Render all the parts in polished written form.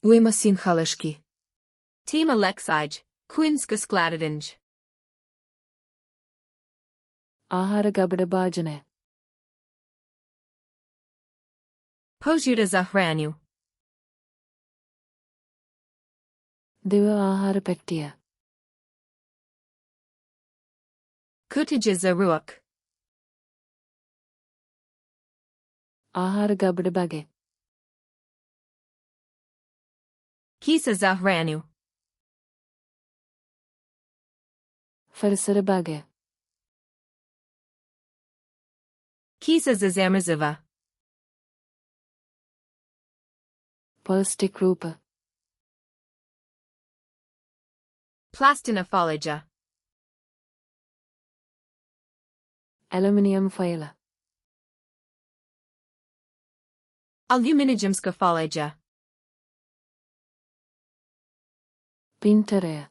Uima Sinhaleški. Tema Leksij, Kuhinjsko skladištenje. Ahara gabada bajane. Pojuda za hranju. Diva ahara pettiya. Kutija za ruok. Ahara gabada bage. Kisa za hranju. Farsara bage. Kisa za zamrziva. Polstik rupa. Plastina folija. Aluminium foila. Aluminijumska folija. Pintareja.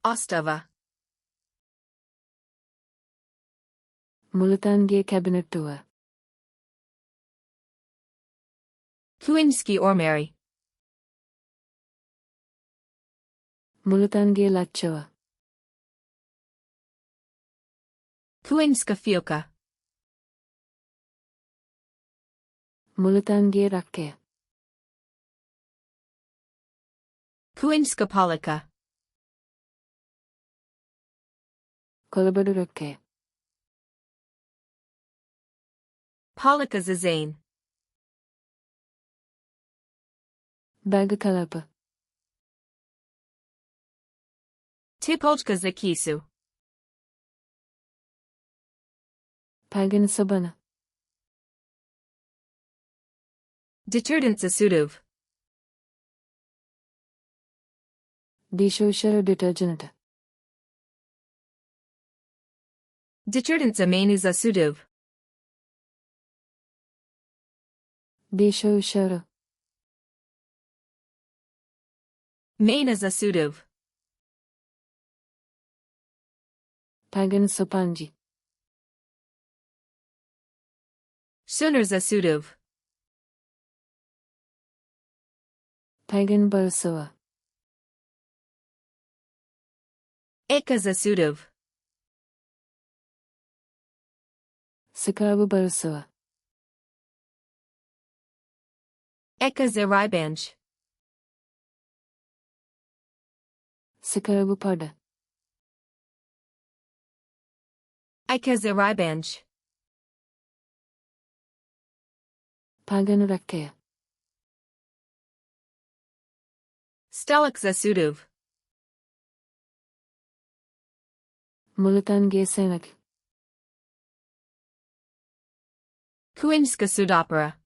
Ostava. Multange cabinetua. Kuhinjski ormary. Multange lachoa. Kuhinjska fiuka. Multange rakke. Kuhinjska polika. Kolabadu rakke. Polika za zane. Bag kalapa. Tipolka za kisu. Pagan sabana. Detergent za suduv. Dishwasher detergent. Detergent za menu za suduv. Dishwasher. Mena za suduv. Pagan sopanji. Sunar za suduv. Pagan balsoa. Eka za suduv. Sikabu balsoa. Eka za ribanj. Sikabu pada. Eka za ribanj. Pagan rakke. Stalak za suduv. Multange senak. Kuhinjska sudopera.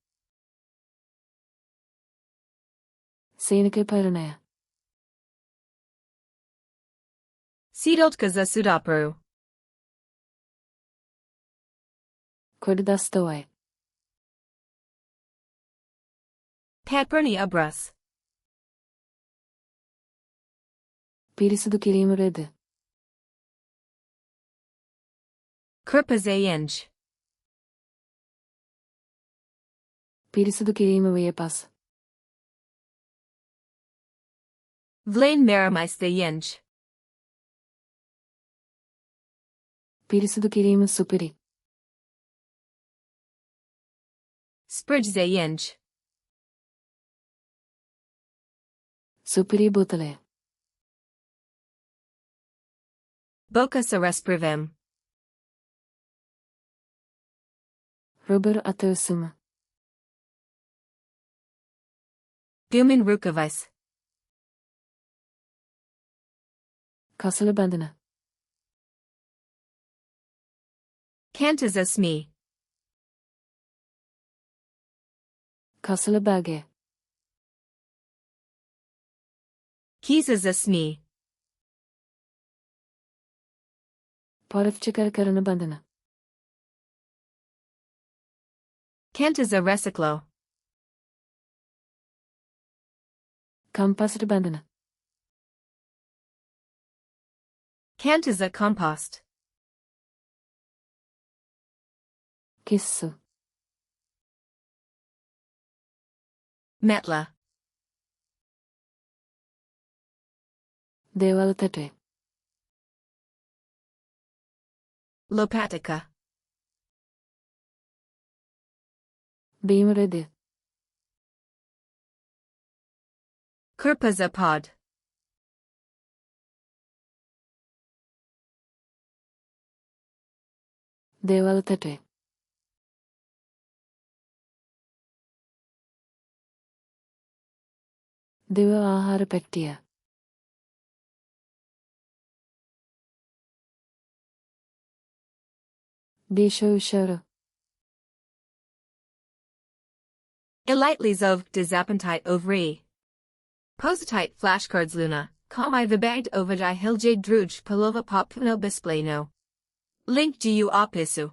Senake paranaya. Sidoltka za sudoperu. Kodastawai. Patperni abras. Pirisudu kirim red. Kurpa za yenj. Pirisudu kirim vepas. Vlain maramais za yenj. Pirisudu kirim supiri. Spridge za yenj. Supiri botale. Boka sa resprivem. Rubber atosuma. Gumin rukavais. Kasala bandana. Kanta za smi. Kasala bage. Kisa za smi. Parafchikar karana bandana. Kanta za reciclo. Kampasra bandana. Kanta za compost. Kissu. Metla. දේවල් තටේ. Lopatica. බීම රෙදි. Kurpazapod. දේවල් තටේ. දිව ආහාර පෙට්ටිය. දීශෝෂර. Elitely zov disappetite ovri. Positite flashcards luna, komai vibagd ovajai hiljade druj palova popno bispleno. Link du opisu.